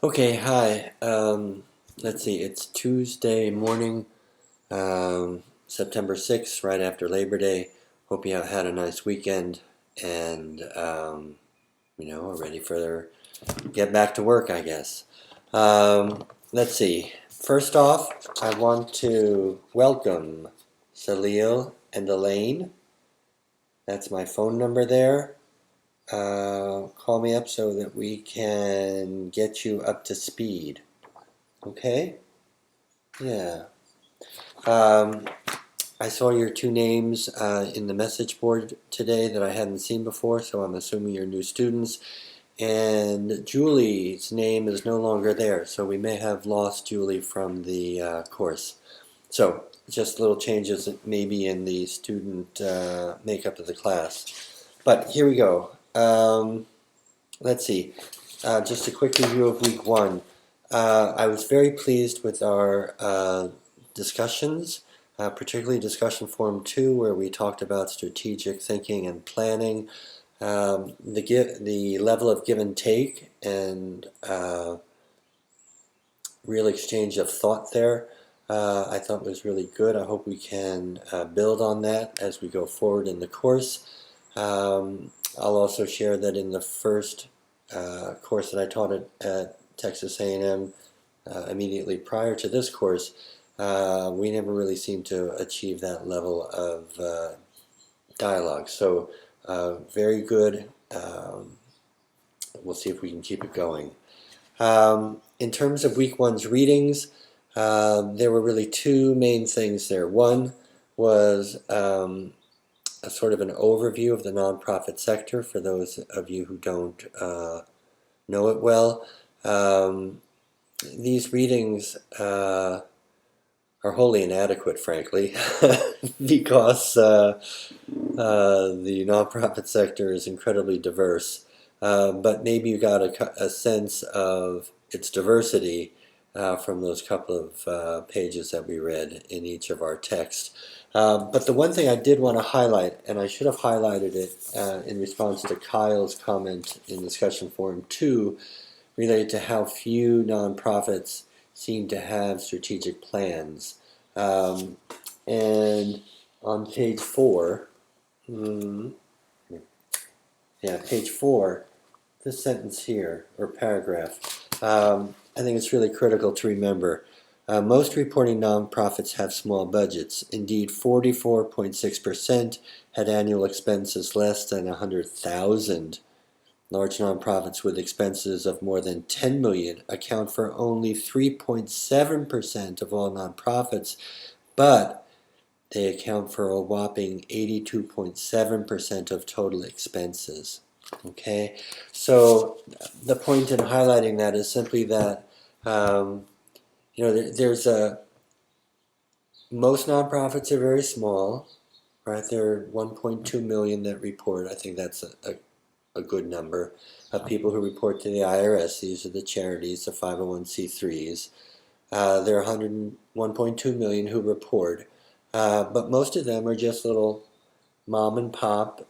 Okay, hi. Let's see, it's Tuesday morning, September 6th, right after Labor Day. Hope you have had a nice weekend and, are ready for get back to work, I guess. Let's see. First off, I want to welcome Salil and Elaine. That's my phone number there. Call me up so that we can get you up to speed. Okay? Yeah. Um, I saw your two names in the message board today that I hadn't seen before, so I'm assuming you're new students. And Julie's name is no longer there, so we may have lost Julie from the course. So, just little changes maybe in the student makeup of the class. But here we go. Let's see. Just a quick review of week one. I was very pleased with our discussions, particularly discussion forum 2, where we talked about strategic thinking and planning, the level of give and take, and real exchange of thought there. I thought was really good. I hope we can build on that as we go forward in the course. I'll also share that in the first course that I taught at Texas A&M immediately prior to this course, we never really seemed to achieve that level of dialogue. So very good. We'll see if we can keep it going. In terms of week one's readings, there were really two main things there. One was a sort of an overview of the nonprofit sector for those of you who don't know it well. These readings are wholly inadequate, frankly, because the nonprofit sector is incredibly diverse. But maybe you got a sense of its diversity from those couple of pages that we read in each of our texts. But the one thing I did want to highlight, and I should have highlighted it in response to Kyle's comment in discussion forum 2, related to how few nonprofits seem to have strategic plans. And on page 4, page 4, this sentence here, or paragraph, I think it's really critical to remember. Most reporting nonprofits have small budgets. Indeed, 44.6% had annual expenses less than $100,000. Large nonprofits with expenses of more than $10 million account for only 3.7% of all nonprofits, but they account for a whopping 82.7% of total expenses. Okay, so the point in highlighting that is simply that there's most nonprofits are very small, right? There are 1.2 million that report. I think that's a good number of people who report to the IRS. These are the charities, the 501c3s. There are 101.2 million who report, but most of them are just little mom and pop,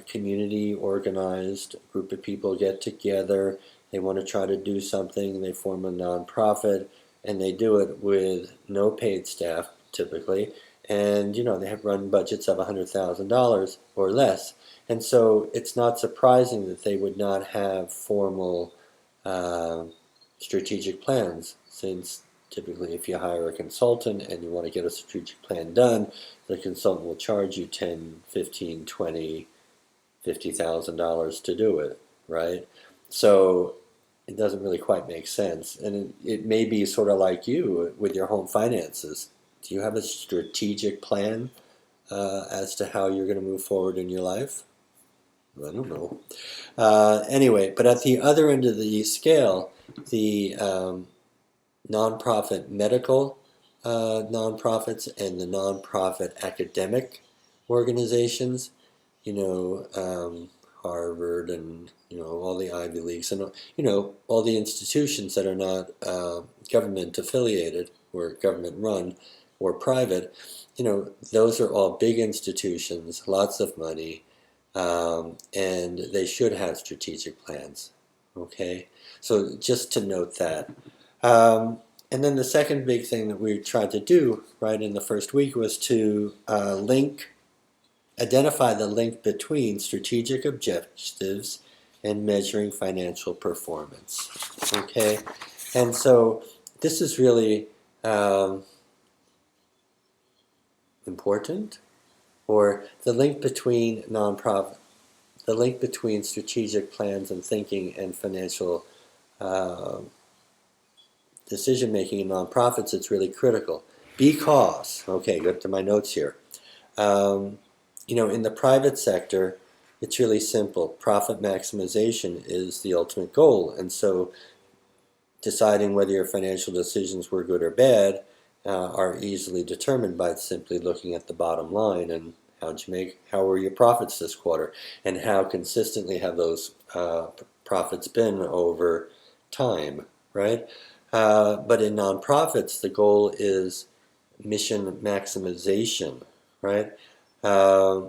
community organized group of people get together. They want to try to do something. They form a nonprofit, and they do it with no paid staff typically. And they have run budgets of $100,000 or less. And so it's not surprising that they would not have formal strategic plans, since typically if you hire a consultant and you want to get a strategic plan done, the consultant will charge you $10, $15, $20, $50,000 to do it, right? So it doesn't really quite make sense. And it may be sort of like you with your home finances. Do you have a strategic plan as to how you're going to move forward in your life? I don't know. Anyway, but at the other end of the scale, the nonprofit medical nonprofits and the nonprofit academic organizations, Harvard and all the Ivy Leagues and all the institutions that are not government affiliated or government run or private, those are all big institutions, lots of money, and they should have strategic plans. Okay, so just to note that. Um, and then the second big thing that we tried to do right in the first week was to identify the link between strategic objectives and measuring financial performance. Okay, and so this is really important, or the link between strategic plans and thinking and financial uh, decision making in nonprofits. It's really critical because, okay, go to my notes here. Um, in the private sector, it's really simple. Profit maximization is the ultimate goal, and so deciding whether your financial decisions were good or bad are easily determined by simply looking at the bottom line and how were your profits this quarter, and how consistently have those profits been over time, right? But in nonprofits, the goal is mission maximization, right? Uh,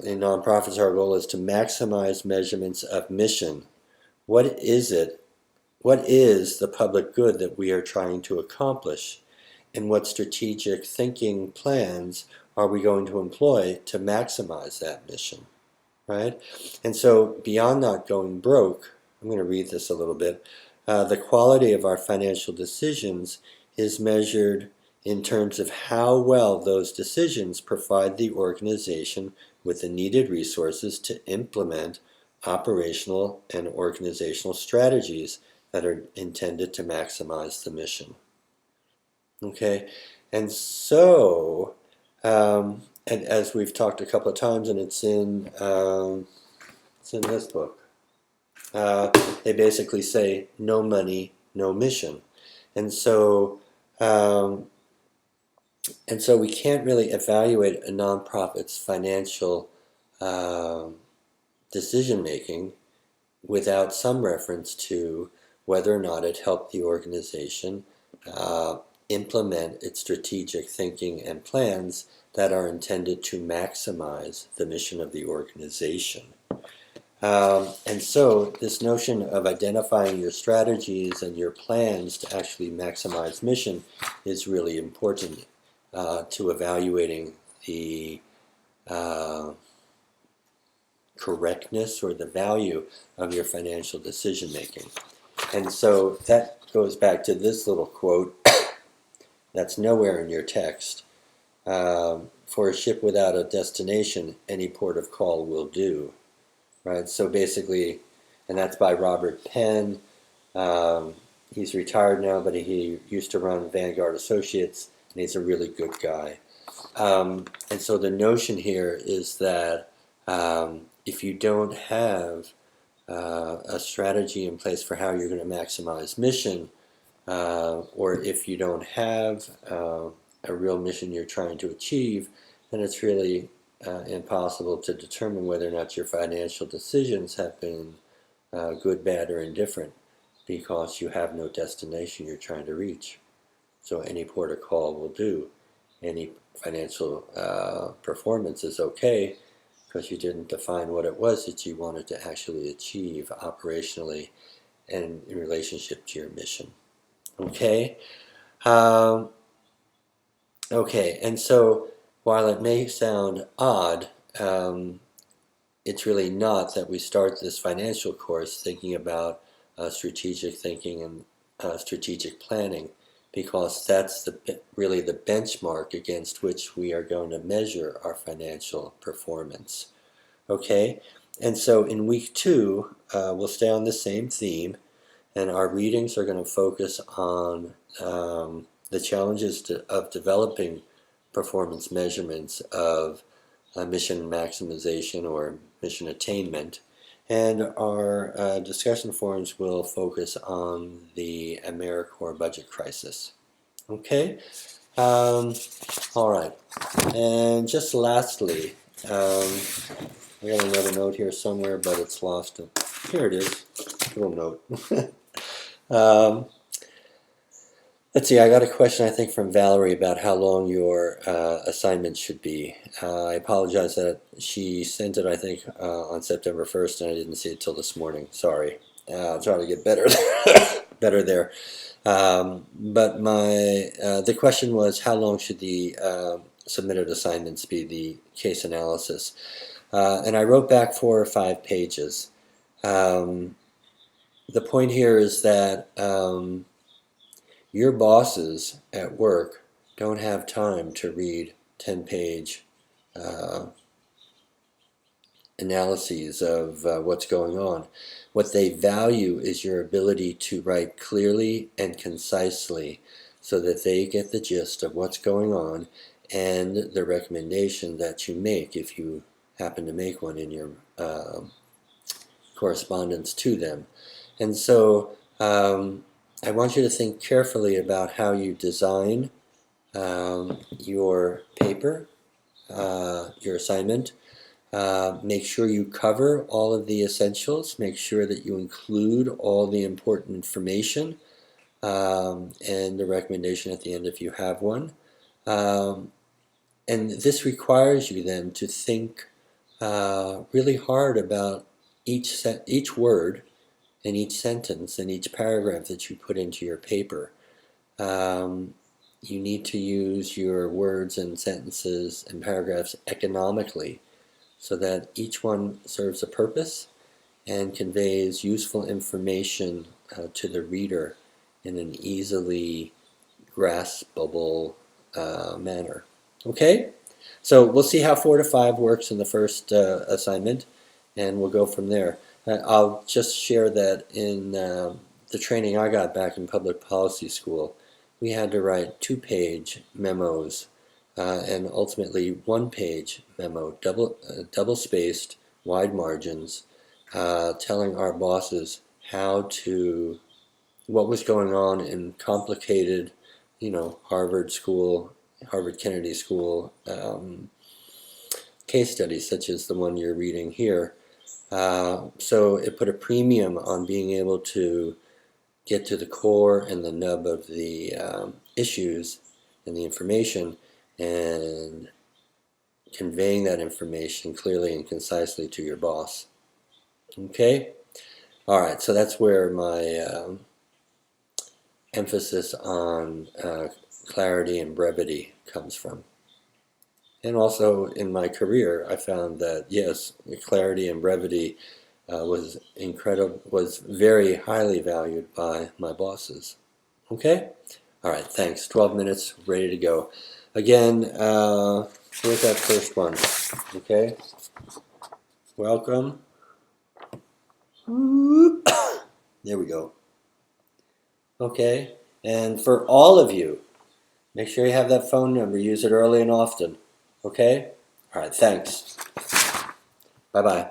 in nonprofits, our goal is to maximize measurements of mission. What is it? What is the public good that we are trying to accomplish? And what strategic thinking plans are we going to employ to maximize that mission, right? And so beyond not going broke, I'm going to read this a little bit, the quality of our financial decisions is measured in terms of how well those decisions provide the organization with the needed resources to implement operational and organizational strategies that are intended to maximize the mission. Okay, and so, and as we've talked a couple of times, and it's in this book. They basically say no money, no mission, and so um, we can't really evaluate a nonprofit's financial decision making without some reference to whether or not it helped the organization implement its strategic thinking and plans that are intended to maximize the mission of the organization. And so this notion of identifying your strategies and your plans to actually maximize mission is really important to evaluating the correctness or the value of your financial decision making. And so that goes back to this little quote that's nowhere in your text. For a ship without a destination, any port of call will do. Right? So basically, and that's by Robert Penn. He's retired now, but he used to run Vanguard Associates, and he's a really good guy. And so the notion here is that if you don't have a strategy in place for how you're going to maximize mission, or if you don't have a real mission you're trying to achieve, then it's really impossible to determine whether or not your financial decisions have been good, bad, or indifferent, because you have no destination you're trying to reach. So any port of call will do. Any financial performance is okay because you didn't define what it was that you wanted to actually achieve operationally and in relationship to your mission. Okay? Okay, and so while it may sound odd, it's really not that we start this financial course thinking about strategic thinking and strategic planning, because that's really the benchmark against which we are going to measure our financial performance. Okay, and so in week 2, we'll stay on the same theme, and our readings are going to focus on the challenges of developing performance measurements of mission maximization or mission attainment. And our discussion forums will focus on the AmeriCorps budget crisis. Okay? All right. And just lastly, I got another note here somewhere, but it's lost. Here it is. Little note. Let's see, I got a question, I think, from Valerie about how long your assignment should be. I apologize that she sent it, I think, on September 1st, and I didn't see it till this morning. Sorry. I'll try to get better, better there. But the question was, how long should the submitted assignments be, the case analysis? And I wrote back 4 or 5 pages. The point here is that your bosses at work don't have time to read 10-page analyses of what's going on. What they value is your ability to write clearly and concisely so that they get the gist of what's going on and the recommendation that you make, if you happen to make one in your correspondence to them. And so I want you to think carefully about how you design your paper, your assignment. Make sure you cover all of the essentials. Make sure that you include all the important information and the recommendation at the end if you have one. And this requires you then to think really hard about each word and each sentence and each paragraph that you put into your paper. You need to use your words and sentences and paragraphs economically, so that each one serves a purpose and conveys useful information to the reader in an easily graspable manner. Okay? So we'll see how 4 to 5 works in the first assignment, and we'll go from there. I'll just share that in the training I got back in public policy school, we had to write 2-page memos and ultimately 1-page memo, double-spaced, wide margins, telling our bosses what was going on in complicated, Harvard Kennedy School case studies, such as the one you're reading here. So it put a premium on being able to get to the core and the nub of the issues and the information, and conveying that information clearly and concisely to your boss. Okay? Alright, so that's where my emphasis on clarity and brevity comes from. And also in my career, I found that, yes, clarity and brevity was very highly valued by my bosses. Okay? Alright, thanks. 12 minutes, ready to go. Again, here's that first one. Okay? Welcome. There we go. Okay? And for all of you, make sure you have that phone number. Use it early and often. Okay? Alright, thanks. Bye-bye.